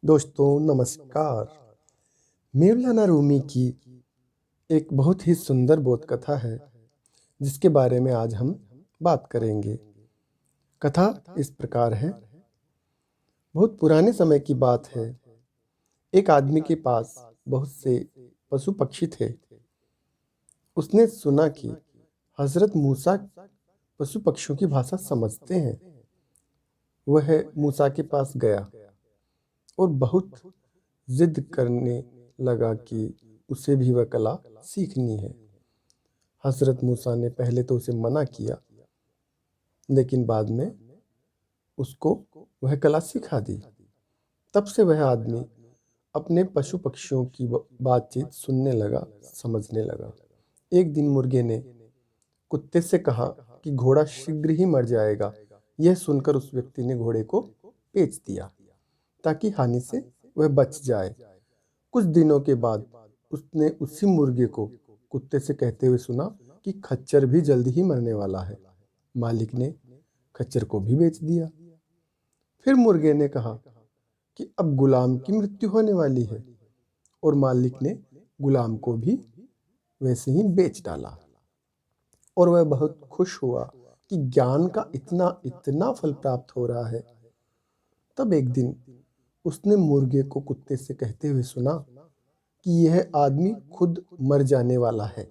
दोस्तों नमस्कार। मौलाना रूमी की एक बहुत ही सुंदर बोध कथा है जिसके बारे में आज हम बात करेंगे। कथा इस प्रकार है। बहुत पुराने समय की बात है। एक आदमी के पास बहुत से पशु पक्षी थे। उसने सुना कि हजरत मूसा पशु पक्षियों की भाषा समझते हैं। वह मूसा के पास गया और बहुत जिद करने लगा कि उसे भी वह कला सीखनी है। हजरत मूसा ने पहले तो उसे मना किया, लेकिन बाद में उसको वह कला सिखा दी। तब से वह आदमी अपने पशु पक्षियों की बातचीत सुनने लगा, समझने लगा। एक दिन मुर्गे ने कुत्ते से कहा कि घोड़ा शीघ्र ही मर जाएगा। यह सुनकर उस व्यक्ति ने घोड़े को बेच दिया ताकि हानि से वह बच जाए। कुछ दिनों के बाद उसने उसी मुर्गे को कुत्ते से कहते हुए सुना कि खच्चर भी जल्दी ही मरने वाला है। मालिक ने खच्चर को भी बेच दिया। फिर मुर्गे ने कहा कि अब गुलाम की मृत्यु होने वाली है और मालिक ने गुलाम को भी वैसे ही बेच डाला। और वह बहुत खुश हुआ कि ज्ञान का इतना इतना फल प्राप्त हो रहा है। तब एक दिन उसने मुर्गे को कुत्ते से कहते हुए सुना कि यह आदमी खुद मर जाने वाला है।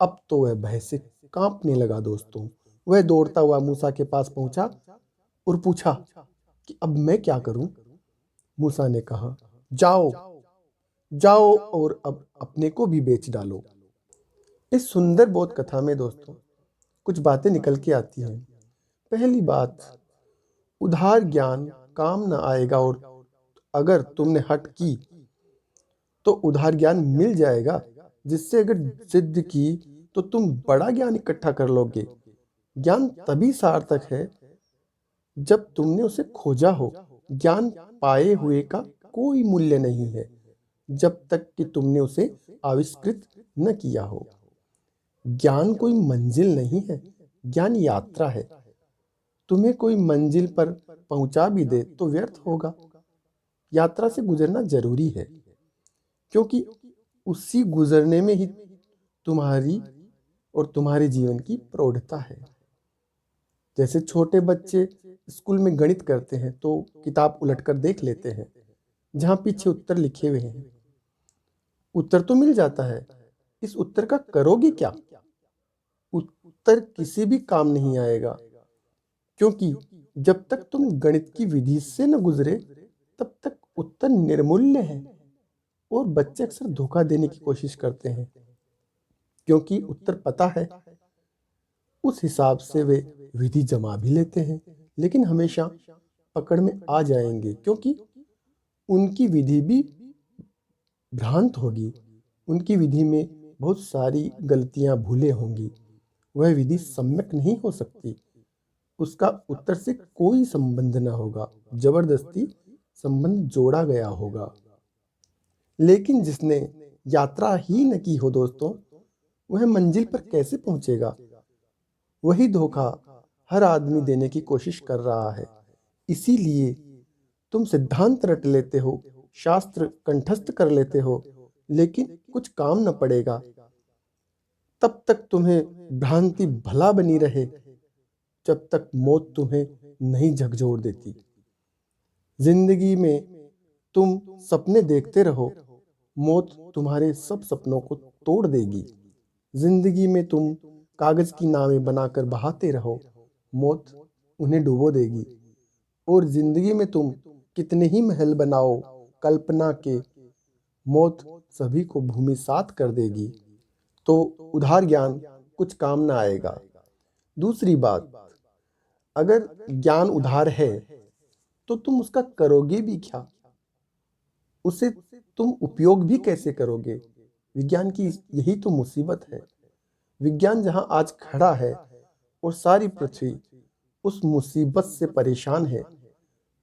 अब तो वह भय से कांपने लगा। दोस्तों, वह दौड़ता हुआ मूसा के पास पहुंचा और पूछा कि अब मैं क्या करूं। मूसा ने कहा, जाओ जाओ और अब अपने को भी बेच डालो। इस सुंदर बोध कथा में दोस्तों कुछ बातें निकल के आती हैं। पहली बात, उधार ज्ञान काम न आएगा, और अगर तुमने हट की तो उधार ज्ञान मिल जाएगा, जिससे अगर जिद की तो तुम बड़ा ज्ञान इकट्ठा कर लोगे। ज्ञान तभी सार्थक है जब तुमने उसे खोजा हो। ज्ञान पाए हुए का कोई मूल्य नहीं है जब तक कि तुमने उसे आविष्कृत न किया हो। ज्ञान कोई मंजिल नहीं है, ज्ञान यात्रा है। तुम्हें कोई मंजिल पर पहुंचा भी दे तो व्यर्थ होगा। यात्रा से गुजरना जरूरी है, क्योंकि उसी गुजरने में ही तुम्हारी और तुम्हारे जीवन की प्रौढ़ता है। जैसे छोटे बच्चे स्कूल में गणित करते हैं तो किताब उलटकर देख लेते हैं, जहां पीछे उत्तर लिखे हुए हैं। उत्तर तो मिल जाता है, इस उत्तर का करोगे क्या? उत्तर किसी भी काम नहीं आएगा, क्योंकि जब तक तुम गणित की विधि से न गुजरे तब तक उत्तर निर्मूल्य है। और बच्चे अक्सर धोखा देने की कोशिश करते हैं, क्योंकि उत्तर पता है, उस हिसाब से वे विधि जमा भी लेते हैं, लेकिन हमेशा पकड़ में आ जाएंगे, क्योंकि उनकी विधि भी भ्रांत होगी। उनकी विधि में बहुत सारी गलतियां, भूलें होंगी। वह विधि सम्यक नहीं हो सकती। उसका उत्तर से कोई संबंध न होगा, जबरदस्ती संबंध जोड़ा गया होगा। लेकिन जिसने यात्रा ही न की हो दोस्तों, वह मंजिल पर कैसे पहुंचेगा? वही धोखा हर आदमी देने की कोशिश कर रहा है। इसीलिए तुम सिद्धांत रट लेते हो, शास्त्र कंठस्थ कर लेते हो, लेकिन कुछ काम न पड़ेगा। तब तक तुम्हें भ्रांति भला बनी रहे, जब तक मौत तुम्हें नहीं झकझोर देती। जिंदगी में तुम सपने देखते रहो, मौत तुम्हारे सब सपनों को तोड़ देगी। जिंदगी में तुम कागज की नावें बनाकर बहाते रहो, मौत उन्हें डुबो देगी। और जिंदगी में तुम कितने ही महल बनाओ कल्पना के, मौत सभी को भूमिसात कर देगी। तो उधार ज्ञान कुछ काम ना आएगा। दूसरी बात, अगर ज्ञान उधार है तो तुम उसका करोगे भी क्या? उसे तुम उपयोग भी कैसे करोगे? विज्ञान की यही तो मुसीबत है। विज्ञान जहां आज खड़ा है और सारी पृथ्वी उस मुसीबत से परेशान है।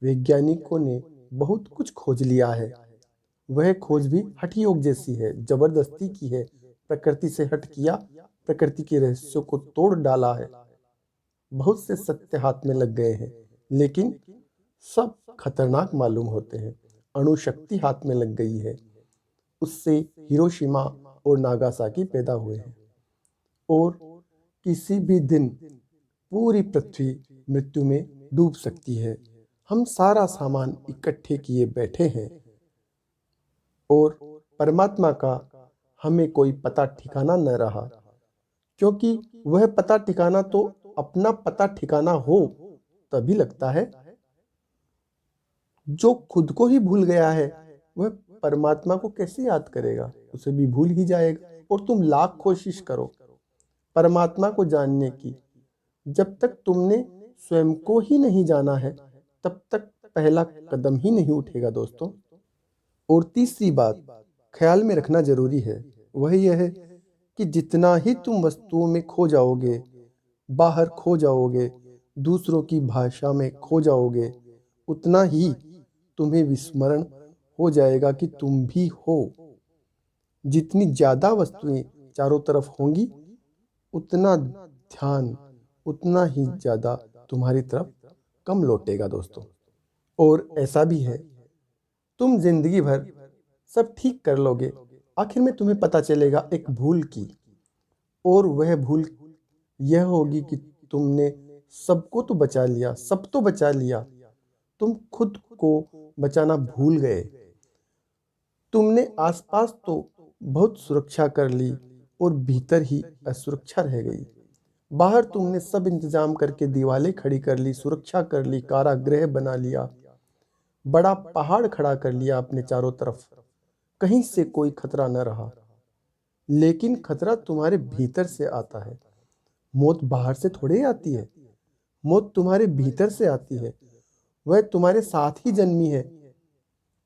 वैज्ञानिकों ने बहुत कुछ खोज लिया है। वह खोज भी हठ योग जैसी है, जबरदस्ती की है। प्रकृति से हट किया, प्रकृति के रहस्यों को तोड़ डाला है। बहुत से सत्य हाथ में लग गए हैं, लेकिन सब खतरनाक मालूम होते हैं। अणुशक्ति हाथ में लग गई है, उससे हिरोशिमा और नागासाकी पैदा हुए हैं और किसी भी दिन पूरी पृथ्वी मृत्यु में डूब सकती है। हम सारा सामान इकट्ठे किए बैठे हैं और परमात्मा का हमें कोई पता ठिकाना न रहा, क्योंकि वह पता ठिकाना तो अपना पता ठिकाना हो तभी लगता है। जो खुद को ही भूल गया है वह परमात्मा को कैसे याद करेगा, उसे भी भूल ही जाएगा। और तुम लाख कोशिश करो परमात्मा को जानने की, जब तक तुमने स्वयं को ही नहीं जाना है तब तक पहला कदम ही नहीं उठेगा दोस्तों। और तीसरी बात ख्याल में रखना जरूरी है, वह यह है कि जितना ही तुम वस्तुओं में खो जाओगे, बाहर खो जाओगे, दूसरों की भाषा में खो जाओगे, उतना ही तुम्हें विस्मरण हो जाएगा कि तुम भी हो। जितनी ज्यादा वस्तुएं चारों तरफ होंगी, उतना ध्यान उतना ही ज्यादा तुम्हारी तरफ कम लौटेगा दोस्तों। और ऐसा भी है, तुम जिंदगी भर सब ठीक कर लोगे, आखिर में तुम्हें पता चलेगा एक भूल की, और वह भूल यह होगी कि तुमने सबको तो बचा लिया, सब तो बचा लिया, तुम खुद को बचाना भूल गए। तुमने आसपास तो बहुत सुरक्षा कर ली और भीतर ही असुरक्षा रह गई। बाहर तुमने सब इंतजाम करके दीवारें खड़ी कर ली, सुरक्षा कर ली, कारागृह बना लिया, बड़ा पहाड़ खड़ा कर लिया अपने चारों तरफ, कहीं से कोई खतरा न रहा। लेकिन खतरा तुम्हारे भीतर से आता है। मौत बाहर से थोड़े ही आती है, मौत तुम्हारे भीतर से आती है। वह तुम्हारे साथ ही जन्मी है,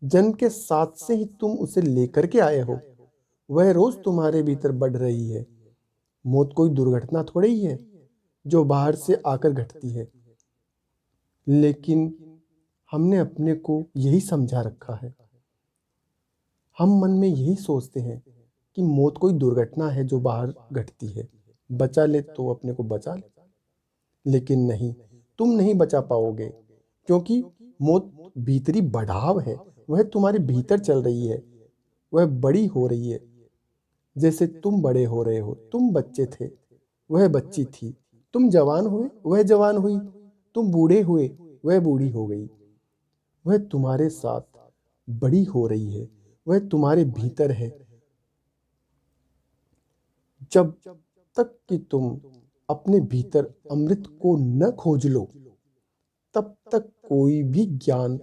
जन्म के साथ से ही तुम उसे लेकर के आए हो। वह रोज तुम्हारे भीतर बढ़ रही है। मौत कोई दुर्घटना थोड़ी ही है जो बाहर से आकर घटती है। लेकिन हमने अपने को यही समझा रखा है, हम मन में यही सोचते हैं कि मौत कोई दुर्घटना है जो बाहर घटती है, बचा ले तो अपने को बचा ले। लेकिन नहीं, तुम नहीं बचा पाओगे, क्योंकि मौत भीतरी बढ़ाव है, वह तुम्हारे भीतर चल रही है, वह बड़ी हो रही है। जैसे तुम बड़े हो रहे हो, तुम बच्चे थे वह बच्ची थी, तुम जवान हुए वह जवान हुई, तुम बूढ़े हुए वह बूढ़ी हो गई। वह तुम्हारे साथ बड़ी हो रही है, वह तुम्हारे भीतर है। जब तक कि तुम अपने भीतर अमृत को न खोज लो, तब तक कोई भी ज्ञान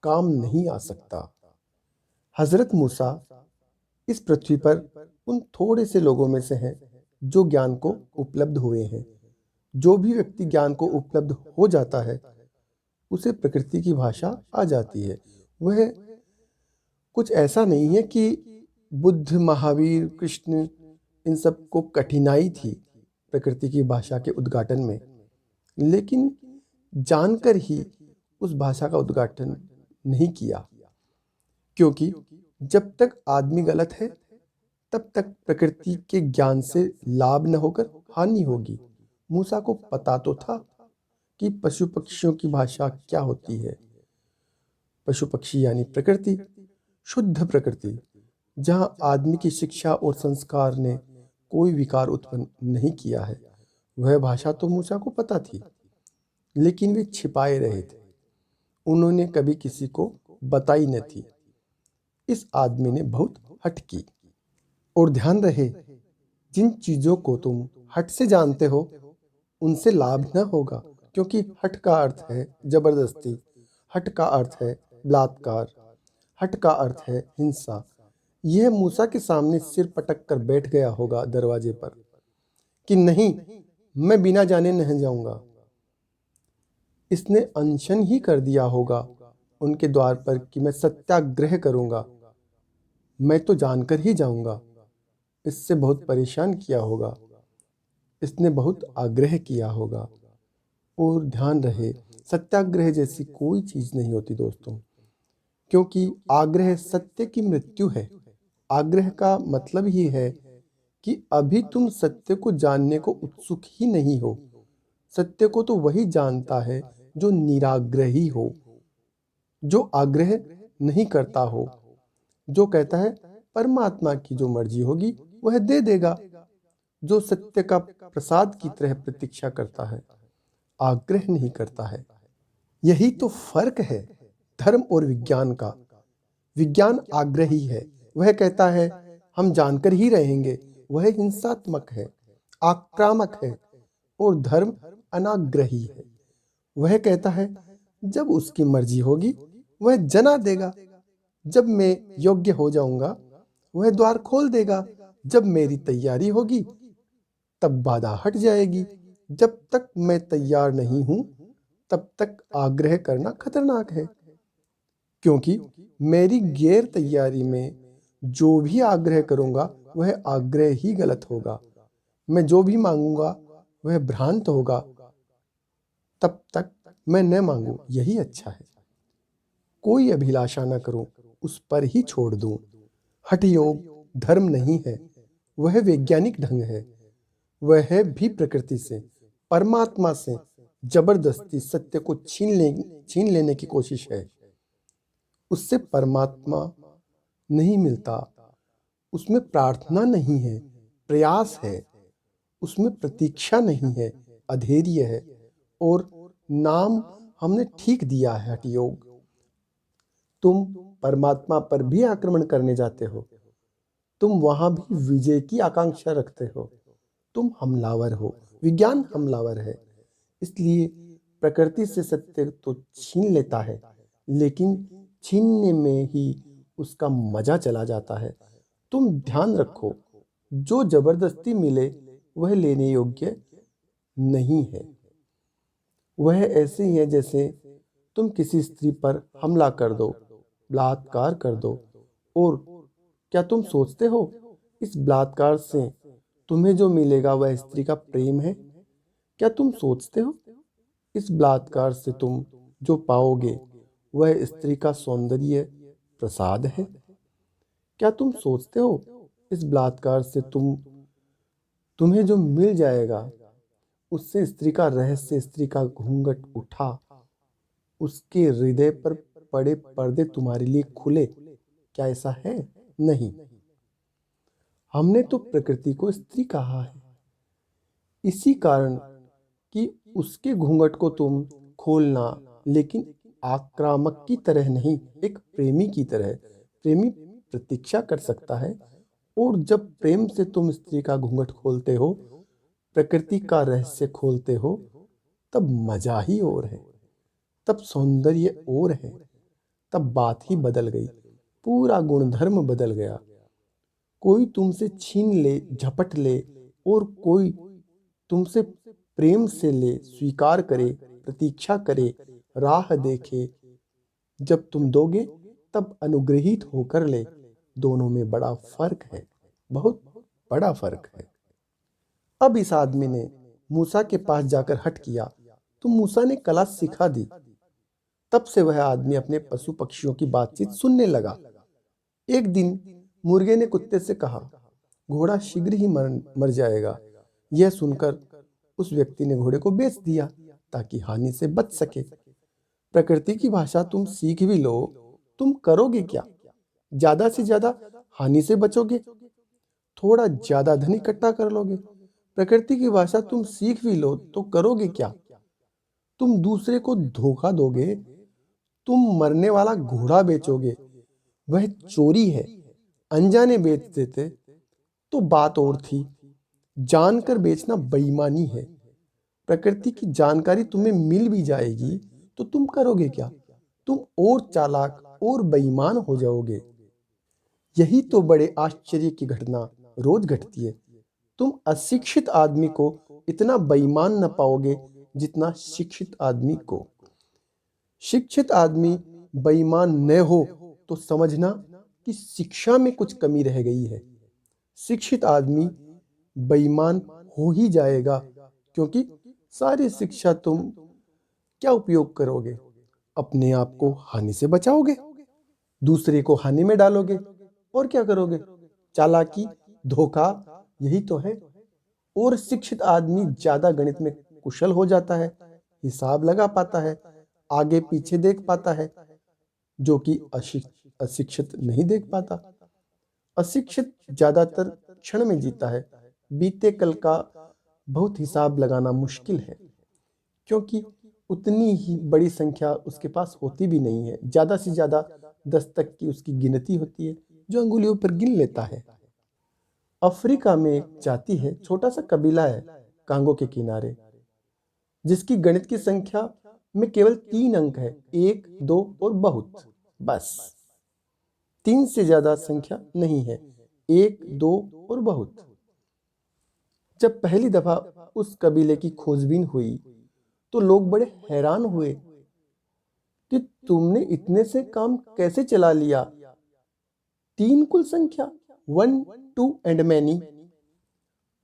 काम नहीं आ सकता। हजरत मूसा इस पृथ्वी पर उन थोड़े से लोगों में से हैं जो ज्ञान को उपलब्ध हुए हैं। जो भी व्यक्ति ज्ञान को उपलब्ध हो जाता है, उसे प्रकृति की भाषा आ जाती है। वह कुछ ऐसा नहीं है कि बुद्ध, महावीर, कृष्ण, इन सब को कठिनाई थी प्रकृति की भाषा के उद्घाटन में, लेकिन जानकर ही उस भाषा का उद्घाटन नहीं किया, क्योंकि जब तक आदमी गलत है तब तक प्रकृति के ज्ञान से लाभ न होकर हानि होगी। मूसा को पता तो था कि पशु पक्षियों की भाषा क्या होती है। पशु पक्षी यानी प्रकृति, शुद्ध प्रकृति, जहाँ आदमी की शिक्षा और संस्कार ने कोई विकार उत्पन्न नहीं किया है। वह भाषा तो मूसा को पता थी, लेकिन वे छिपाए रहे थे, उन्होंने कभी किसी को बताई न थी। इस आदमी ने बहुत हट की। और ध्यान रहे, जिन चीजों को तुम हट से जानते हो उनसे लाभ न होगा, क्योंकि हट का अर्थ है जबरदस्ती, हट का अर्थ है बलात्कार, हट का अर्थ है हिंसा। यह मूसा के सामने सिर पटक कर बैठ गया होगा दरवाजे पर कि नहीं, मैं बिना जाने नहीं जाऊंगा। इसने अनशन ही कर दिया होगा उनके द्वार पर कि मैं सत्याग्रह करूंगा, मैं तो जानकर ही जाऊंगा। इससे बहुत परेशान किया होगा, इसने बहुत आग्रह किया होगा। और ध्यान रहे, सत्याग्रह जैसी कोई चीज नहीं होती दोस्तों, क्योंकि आग्रह सत्य की मृत्यु है। आग्रह का मतलब ही है कि अभी तुम सत्य को जानने को उत्सुक ही नहीं हो। सत्य को तो वही जानता है जो निराग्रही हो। जो आग्रह नहीं करता हो, जो कहता है परमात्मा की जो मर्जी होगी वह दे देगा, जो सत्य का प्रसाद की तरह प्रतीक्षा करता है, आग्रह नहीं करता है। यही तो फर्क है धर्म और विज्ञान का। विज्ञान आग्रही है, वह कहता है हम जानकर ही रहेंगे, वह हिंसात्मक है, आक्रामक है। और धर्म अनाग्रही है, वह कहता है जब उसकी मर्जी होगी वह जना देगा, जब मैं योग्य हो जाऊंगा वह द्वार खोल देगा, जब मेरी तैयारी होगी तब बाधा हट जाएगी। जब तक मैं तैयार नहीं हूं तब तक आग्रह करना खतरनाक है, क्योंकि मेरी गैर तैयारी में जो भी आग्रह करूंगा वह आग्रह ही गलत होगा। मैं जो भी मांगूंगा वह भ्रांत होगा। तब तक मैं न मांगू, यही अच्छा है। कोई अभिलाषा न करूं, उस पर ही छोड़ दूं। हठ योग धर्म नहीं है, वह वैज्ञानिक ढंग है। वह भी प्रकृति से, परमात्मा से जबरदस्ती सत्य को छीन लेने की कोशिश है। उससे परमात्मा नहीं मिलता, उसमें प्रार्थना नहीं है, प्रयास है। उसमें प्रतीक्षा नहीं है, अधैर्य है। और नाम हमने ठीक दिया है हठ योग। तुम परमात्मा पर भी आक्रमण करने जाते हो, तुम वहां भी विजय की आकांक्षा रखते हो। तुम हमलावर हो, विज्ञान हमलावर है। इसलिए प्रकृति से सत्य तो छीन लेता है, लेकिन छीनने में ही उसका मजा चला जाता है। तुम ध्यान रखो, जो जबरदस्ती मिले वह लेने योग्य नहीं है। वह ऐसे ही है जैसे तुम किसी स्त्री पर हमला कर दो, बलात्कार कर दो, और क्या तुम सोचते हो इस बलात्कार से तुम्हें जो मिलेगा वह स्त्री का प्रेम है? क्या तुम सोचते हो इस बलात्कार से तुम जो पाओगे वह स्त्री का सौंदर्य प्रसाद है? क्या तुम सोचते हो इस बलात्कार से तुम्हें जो मिल जाएगा उससे स्त्री का रहस्य, स्त्री का घूंघट उठा, उसके हृदय पर पड़े पर्दे तुम्हारे लिए खुले? क्या ऐसा है? नहीं। हमने तो प्रकृति को स्त्री कहा है इसी कारण कि उसके घूंघट को तुम खोलना, लेकिन आक्रामक की तरह नहीं, एक प्रेमी की तरह। प्रेमी प्रतीक्षा कर सकता है, और जब प्रेम से तुम स्त्री का घूंघट खोलते हो, प्रकृति का रहस्य खोलते हो, तब मजा ही और है, तब सौंदर्य और है, तब बात ही बदल गई, पूरा गुणधर्म बदल गया। कोई तुमसे छीन ले, झपट ले, और कोई तुमसे प्रेम से ले, स्वीकार करे, प्रतीक्षा करे, राह देखे। जब तुम दोगे तब अनुग्रहित होकर ले। दोनों में बड़ा फर्क है, बहुत बड़ा फर्क है। अब इस आदमी ने मूसा के पास जाकर हठ किया तो मूसा ने कला सिखा दी। तब से वह आदमी अपने पशु पक्षियों की बातचीत सुनने लगा। एक दिन मुर्गे ने कुत्ते से कहा, घोड़ा शीघ्र ही मर जाएगा। यह सुनकर उस व्यक्ति ने घोड़े को बेच दिया ताकि हानि से बच सके। प्रकृति की भाषा तुम सीख भी लो, तुम करोगे क्या? ज्यादा से ज्यादा हानि से बचोगे, थोड़ा ज्यादा धन इकट्ठा कर लोगे। प्रकृति की भाषा तुम सीख भी लो तो करोगे क्या? तुम दूसरे को धोखा दोगे, तुम मरने वाला घोड़ा बेचोगे, वह चोरी है। अनजाने बेच देते तो बात और थी, जानकर बेचना बेईमानी है। प्रकृति की जानकारी तुम्हें मिल भी जाएगी तो तुम करोगे क्या? तुम और चालाक और बेईमान हो जाओगे। यही तो बड़े आश्चर्य की घटना रोज घटती है। तुम अशिक्षित आदमी को इतना बेईमान न पाओगे जितना शिक्षित आदमी को। शिक्षित आदमी बेईमान न हो तो समझना कि शिक्षा में कुछ कमी रह गई है। शिक्षित आदमी बेईमान हो ही जाएगा, क्योंकि सारी शिक्षा तुम क्या उपयोग करोगे? अपने आप को हानि से बचाओगे, दूसरे को हानि में डालोगे, और क्या करोगे? चालाकी, धोखा, यही तो है। और शिक्षित आदमी ज्यादा गणित में कुशल हो जाता है, हिसाब लगा पाता है, आगे पीछे देख पाता है, जो कि अशिक्षित नहीं देख पाता। अशिक्षित ज्यादातर क्षण में जीता है। बीते कल का बहुत हिसाब लगाना मुश्किल है, क्योंकि उतनी ही बड़ी संख्या उसके पास होती भी नहीं है। ज्यादा से ज्यादा 10 तक की उसकी गिनती होती है, जो अंगुलियों पर गिन लेता है। अफ्रीका में एक जाति है, छोटा सा कबीला है कांगो के किनारे, जिसकी गणित की संख्या में केवल 3 अंक है, 1, 2 और बहुत। बस 3 से ज्यादा संख्या नहीं है, 1, 2 और बहुत। जब पहली दफा उस कबीले की खोजबीन हुई तो लोग बड़े हैरान हुए कि तुमने इतने से काम कैसे चला लिया। 3 कुल संख्या, 1, 2 एंड मैनी।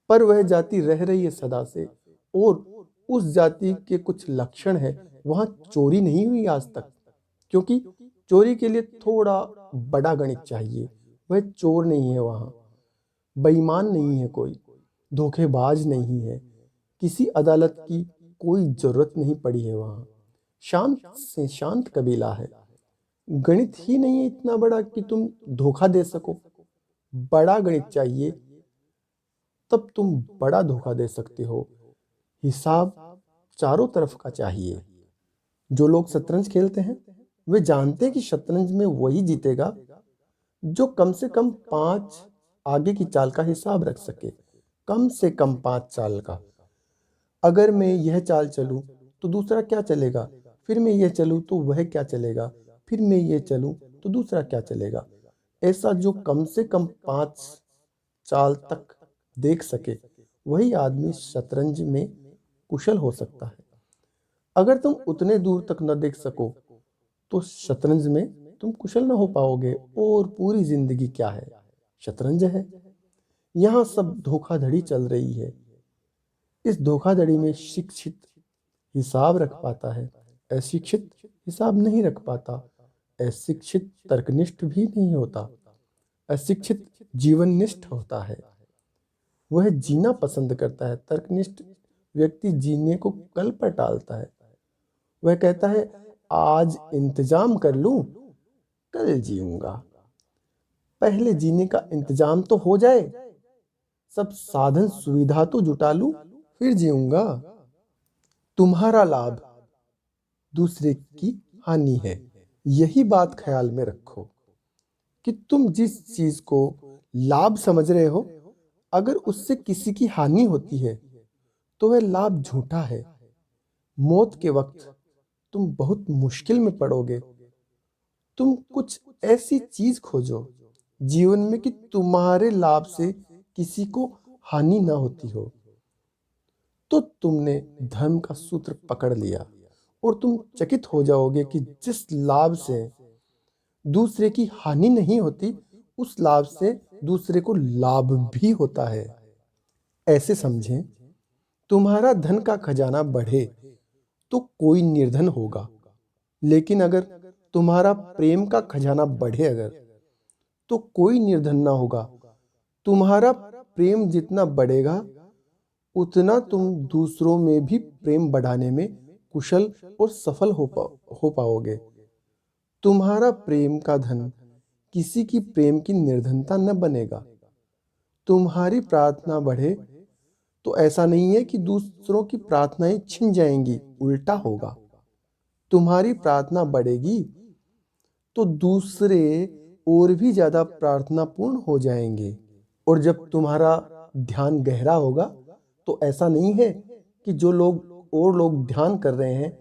पर वह जाति रह रही है सदा से, और उस जाति के कुछ लक्षण है। वहां चोरी नहीं हुई आज तक, क्योंकि चोरी के लिए थोड़ा बड़ा गणित चाहिए। वह चोर नहीं है वहां, बेईमान नहीं है कोई, धोखेबाज नहीं है, किसी अदालत की कोई जरूरत नहीं पड़ी है वहां। शांत से शांत कबीला है। गणित ही नहीं है इतना बड़ा कि तुम धोखा दे सको। बड़ा गणित चाहिए, तब तुम बड़ा धोखा दे सकते हो। हिसाब चारों तरफ का चाहिए। जो लोग शतरंज खेलते हैं वे जानते हैं कि शतरंज में वही जीतेगा जो कम से कम 5 आगे की चाल का हिसाब रख सके। कम से कम 5 चाल का। अगर मैं यह चाल चलूं तो दूसरा क्या चलेगा, फिर मैं यह चलूं तो वह क्या चलेगा, फिर मैं यह चलूं तो दूसरा क्या चलेगा। ऐसा जो कम से कम 5 चाल तक देख सके, वही आदमी शतरंज में कुशल हो सकता है। अगर तुम उतने दूर तक न देख सको तो शतरंज में तुम कुशल न हो पाओगे। और पूरी जिंदगी क्या है, शतरंज है। यहाँ सब धोखाधड़ी चल रही है। इस धोखाधड़ी में शिक्षित हिसाब रख पाता है, अशिक्षित हिसाब नहीं रख पाता। अशिक्षित तर्कनिष्ठ भी नहीं होता, अशिक्षित जीवननिष्ठ होता है। वह जीना पसंद करता है। तर्कनिष्ठ व्यक्ति जीने को कल पर टालता है। वह कहता है आज इंतजाम कर लूं, कल जीऊंगा। पहले जीने का इंतजाम तो हो जाए, सब साधन सुविधा तो जुटा लूं, फिर जीऊंगा। तुम्हारा लाभ दूसरे की हानि है। यही बात ख्याल में रखो कि तुम जिस चीज को लाभ समझ रहे हो, अगर उससे किसी की हानि होती है तो वह लाभ झूठा है। मौत के वक्त तुम बहुत मुश्किल में पड़ोगे। तुम कुछ ऐसी चीज खोजो जीवन में कि तुम्हारे लाभ से किसी को हानि ना होती हो, तो तुमने धर्म का सूत्र पकड़ लिया। और तुम चकित हो जाओगे कि जिस लाभ से दूसरे की हानि नहीं होती, उस लाभ से दूसरे को लाभ भी होता है। ऐसे समझें, तुम्हारा धन का खजाना बढ़े तो कोई निर्धन होगा, लेकिन अगर तुम्हारा प्रेम का खजाना बढ़े अगर, तो कोई निर्धन ना होगा। तुम्हारा प्रेम जितना बढ़ेगा, उतना तुम दूसरों में भी प्रेम बढ़ाने में कुशल और सफल हो पाओगे। तुम्हारा प्रेम का धन किसी की प्रेम की निर्धनता न बनेगा। तुम्हारी प्रार्थना बढ़े तो ऐसा नहीं है कि दूसरों की प्रार्थनाएं छिन जाएंगी, उल्टा होगा। तुम्हारी प्रार्थना बढ़ेगी तो दूसरे और भी ज्यादा प्रार्थना पूर्ण हो जाएंगे। और जब तुम्हारा ध्यान गहरा होगा तो ऐसा नहीं है कि जो लोग ध्यान कर रहे हैं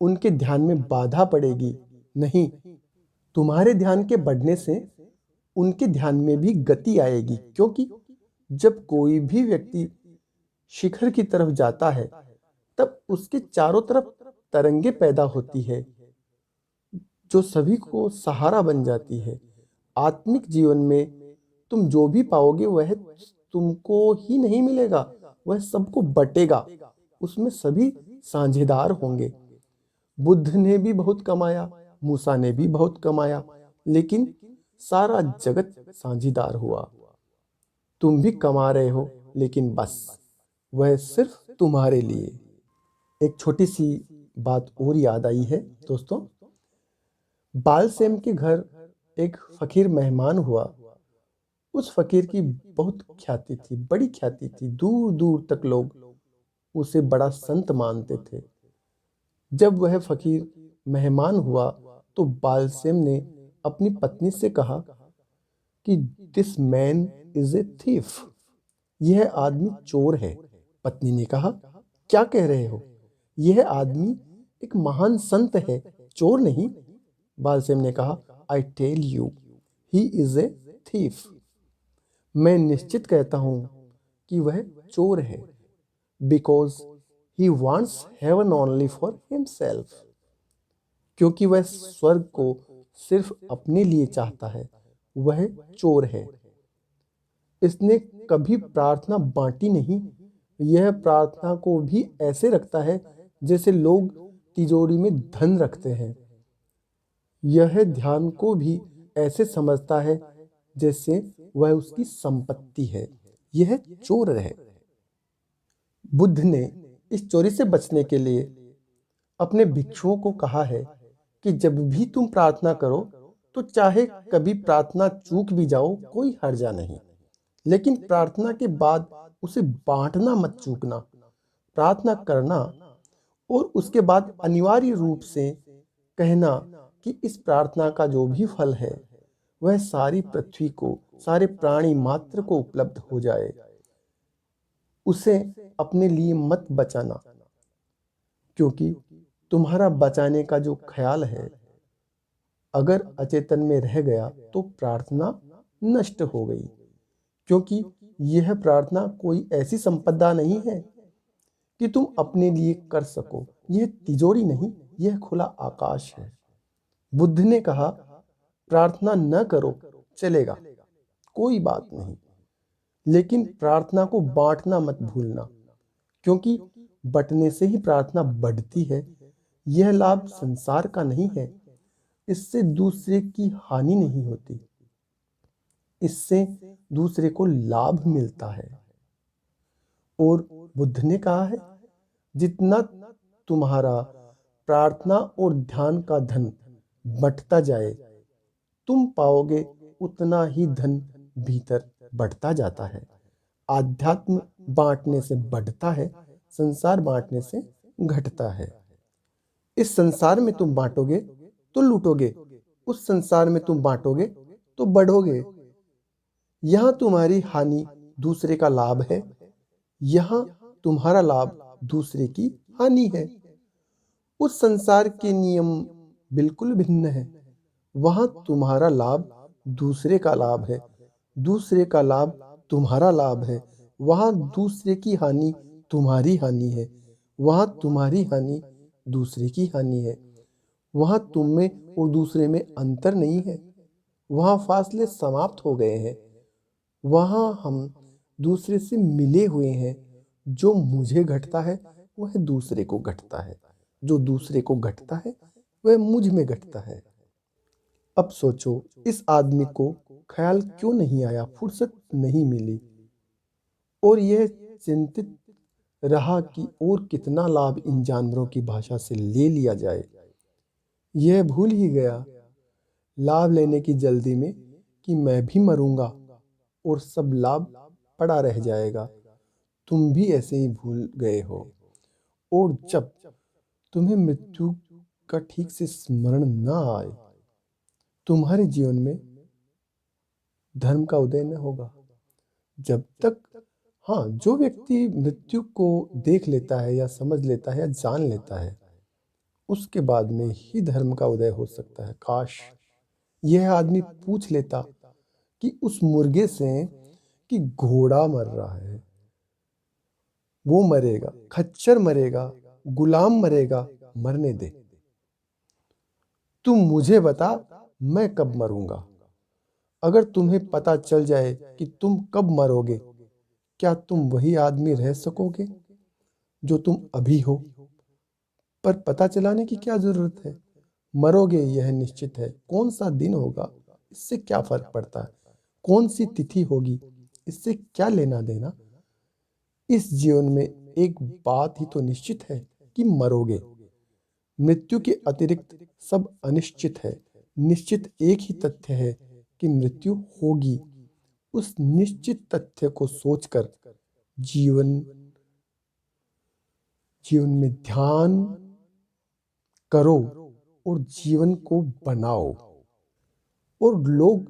उनके ध्यान में बाधा पड़ेगी। नहीं, तुम्हारे ध्यान के बढ़ने से उनके ध्यान में भी गति आएगी। क्योंकि जब कोई भी व्यक्ति शिखर की तरफ जाता है, तब उसके चारों तरफ तरंगे पैदा होती है जो सभी को सहारा बन जाती है। आत्मिक जीवन में तुम जो भी पाओगे वह तुमको ही नहीं मिलेगा, वह सबको बटेगा। उसमें सभी साझेदार होंगे। बुद्ध ने भी बहुत कमाया, मूसा ने भी बहुत कमाया, लेकिन सारा जगत साझीदार हुआ। तुम भी कमा रहे हो, लेकिन बस वह सिर्फ तुम्हारे लिए। एक छोटी सी बात और याद आई है दोस्तों। बालसेम के घर एक फकीर मेहमान हुआ। उस फकीर की बहुत ख्याति थी, बड़ी ख्याति थी। दूर दूर तक लोग उसे बड़ा संत मानते थे। जब वह फकीर मेहमान हुआ तो बालसेम ने अपनी पत्नी से कहा कि this man is a thief. यह आदमी चोर है। पत्नी ने कहा, क्या कह रहे हो? यह आदमी एक महान संत है, चोर नहीं। बालसेम ने कहा, I tell you he is a thief. मैं निश्चित कहता हूं कि वह चोर है, because he wants heaven only for himself. क्योंकि वह स्वर्ग को सिर्फ अपने लिए चाहता है, वह चोर है। इसने कभी प्रार्थना बांटी नहीं। यह प्रार्थना को भी ऐसे रखता है जैसे लोग तिजोरी में धन रखते हैं। यह ध्यान को भी ऐसे समझता है जैसे वह उसकी संपत्ति है। यह चोर है। बुद्ध ने इस चोरी से बचने के लिए अपने भिक्षुओं को कहा है कि जब भी तुम प्रार्थना करो तो चाहे कभी प्रार्थना चूक भी जाओ, कोई हर्जा नहीं, लेकिन प्रार्थना के बाद उसे बांटना मत चूकना। प्रार्थना करना और उसके बाद अनिवार्य रूप से कहना कि इस प्रार्थना का जो भी फल है वह सारी पृथ्वी को, सारे प्राणी मात्र को उपलब्ध हो जाए। उसे अपने लिए मत बचाना, क्योंकि तुम्हारा बचाने का जो ख्याल है अगर अचेतन में रह गया तो प्रार्थना नष्ट हो गई। क्योंकि यह प्रार्थना कोई ऐसी संपदा नहीं है कि तुम अपने लिए कर सको। यह तिजोरी नहीं, यह खुला आकाश है। बुद्ध ने कहा, प्रार्थना न करो चलेगा, कोई बात नहीं, लेकिन प्रार्थना को बांटना मत भूलना, क्योंकि बंटने से ही प्रार्थना बढ़ती है। यह लाभ संसार का नहीं है, इससे दूसरे की हानि नहीं होती, इससे दूसरे को लाभ मिलता है। और बुद्ध ने कहा है, जितना तुम्हारा प्रार्थना और ध्यान का धन बढ़ता जाए, तुम पाओगे उतना ही धन भीतर बढ़ता जाता है। आध्यात्म बांटने से बढ़ता है, संसार बांटने से घटता है। इस संसार में तुम बांटोगे तो लूटोगे, उस संसार में तुम बांटोगे तो बढ़ोगे। यहाँ तुम्हारी हानि दूसरे का लाभ है, यहाँ तुम्हारा लाभ दूसरे की हानि है। उस संसार के नियम बिल्कुल भिन्न है। वहां तुम्हारा लाभ दूसरे का लाभ है, दूसरे का लाभ तुम्हारा लाभ है। वहां दूसरे की हानि तुम्हारी हानि है, वहां तुम्हारी हानि दूसरे की हानि है। वहां तुम में और दूसरे में अंतर नहीं है, वहां फासले समाप्त हो गए हैं। वहां हम दूसरे से मिले हुए हैं। जो मुझे घटता है वह दूसरे को घटता है, जो दूसरे को घटता है वह मुझ में घटता है। अब सोचो, इस आदमी को ख्याल क्यों नहीं आया, फुर्सत नहीं मिली, और यह चिंतित रहा कि और कितना लाभ इन जानवरों की भाषा से ले लिया जाए। यह भूल ही गया लाभ लेने की जल्दी में कि मैं भी मरूंगा और सब लाभ पड़ा रह जाएगा। तुम भी ऐसे ही भूल गए हो, और जब तुम्हें मृत्यु का ठीक से स्मरण न आए, तुम्हारे जीवन में धर्म का उदय न होगा। जब तक, हाँ, जो व्यक्ति मृत्यु को देख लेता है या समझ लेता है या जान लेता है, उसके बाद में ही धर्म का उदय हो सकता है। काश यह आदमी पूछ लेता कि उस मुर्गे से कि घोड़ा मर रहा है, वो मरेगा, खच्चर मरेगा, गुलाम मरेगा, मरने दे, तुम मुझे बता मैं कब मरूंगा। अगर तुम्हें पता चल जाए कि तुम कब मरोगे, क्या तुम वही आदमी रह सकोगे जो तुम अभी हो? पर पता चलाने की क्या जरूरत है? मरोगे यह निश्चित है। कौन सा दिन होगा इससे क्या फर्क पड़ता है, कौन सी तिथि होगी इससे क्या लेना देना। इस जीवन में एक बात ही तो निश्चित है कि मरोगे। मृत्यु के अतिरिक्त सब अनिश्चित है। निश्चित एक ही तथ्य है कि मृत्यु होगी। उस निश्चित तथ्य को सोचकर जीवन जीवन में ध्यान करो और जीवन को बनाओ। और लोग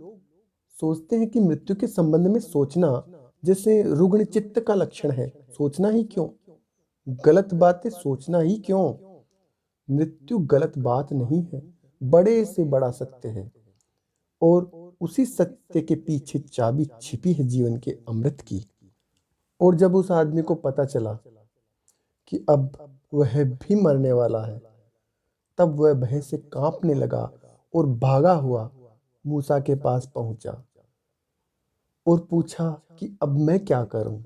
सोचते हैं कि मृत्यु के संबंध में सोचना जैसे रुग्ण चित्त का लक्षण है। सोचना ही क्यों? गलत बातें सोचना ही क्यों? मृत्यु गलत बात नहीं है, बड़े से बड़ा सत्य है। और उसी सत्य के पीछे चाबी छिपी है जीवन के अमृत की। और जब उस आदमी को पता चला कि अब वह भी मरने वाला है, तब वह भय से कांपने लगा और भागा हुआ मूसा के पास पहुंचा और पूछा कि अब मैं क्या करूं।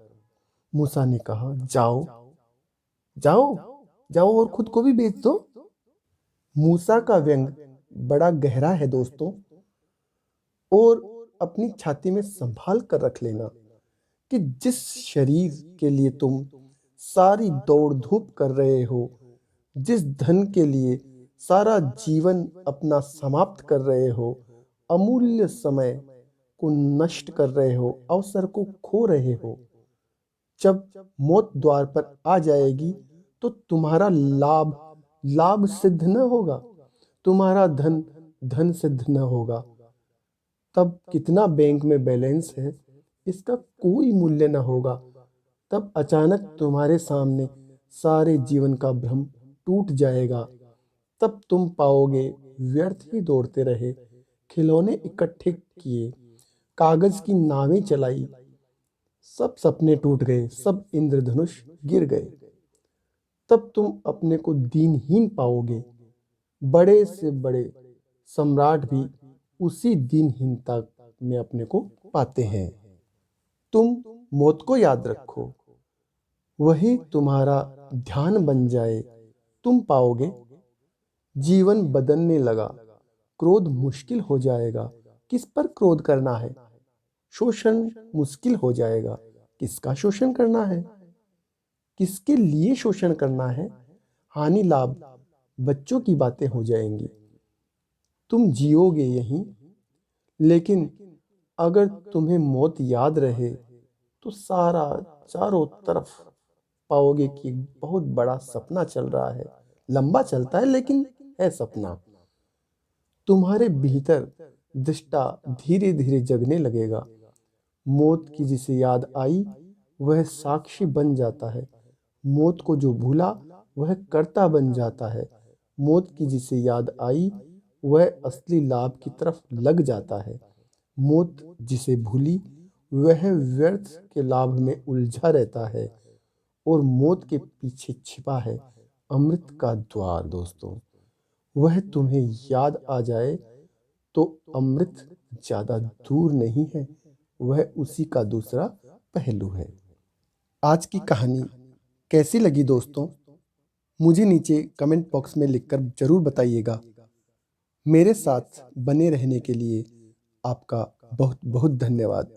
मूसा ने कहा, जाओ जाओ जाओ और खुद को भी बेच दो। मूसा का व्यंग बड़ा गहरा है दोस्तों। और अपनी छाती में संभाल कर रख लेना कि जिस शरीर के लिए तुम सारी दौड़ धूप कर रहे हो, जिस धन के लिए सारा जीवन अपना समाप्त कर रहे हो, अमूल्य समय को नष्ट कर रहे हो, अवसर को खो रहे हो, जब मौत द्वार पर आ जाएगी तो तुम्हारा लाभ लाभ सिद्ध न होगा, तुम्हारा धन धन सिद्ध न होगा। तब कितना बैंक में बैलेंस है इसका कोई मूल्य न होगा। तब अचानक तुम्हारे सामने सारे जीवन का भ्रम टूट जाएगा। तब तुम पाओगे व्यर्थ ही दौड़ते रहे, खिलौने इकट्ठे किए, कागज की नावें चलाई, सब सपने टूट गए, सब इंद्रधनुष गिर गए। तब तुम अपने को दीनहीन पाओगे। बड़े से बड़े सम्राट भी उसी दीनहीनता में अपने को पाते हैं। तुम मौत को याद रखो, वही तुम्हारा ध्यान बन जाए, तुम पाओगे जीवन बदलने लगा, क्रोध मुश्किल हो जाएगा। किस पर क्रोध करना है? शोषण मुश्किल हो जाएगा। किसका शोषण करना है? किसके लिए शोषण करना है? हानि लाभ बच्चों की बातें हो जाएंगी। तुम जियोगे यहीं, लेकिन अगर तुम्हें मौत याद रहे तो सारा चारों तरफ पाओगे कि बहुत बड़ा सपना चल रहा है। लंबा चलता है लेकिन है सपना। तुम्हारे भीतर दृष्टा धीरे धीरे जगने लगेगा। मौत की जिसे याद आई वह साक्षी बन जाता है। मौत को जो भूला वह कर्ता बन जाता है। मौत की जिसे याद आई वह असली लाभ की तरफ लग जाता है। मौत जिसे भूली वह व्यर्थ के लाभ में उलझा रहता है। और मौत के पीछे छिपा है अमृत का द्वार दोस्तों। वह तुम्हें याद आ जाए तो अमृत ज्यादा दूर नहीं है, वह उसी का दूसरा पहलू है। आज की कहानी कैसी लगी दोस्तों? मुझे नीचे कमेंट बॉक्स में लिखकर जरूर बताइएगा। मेरे साथ बने रहने के लिए आपका बहुत बहुत धन्यवाद।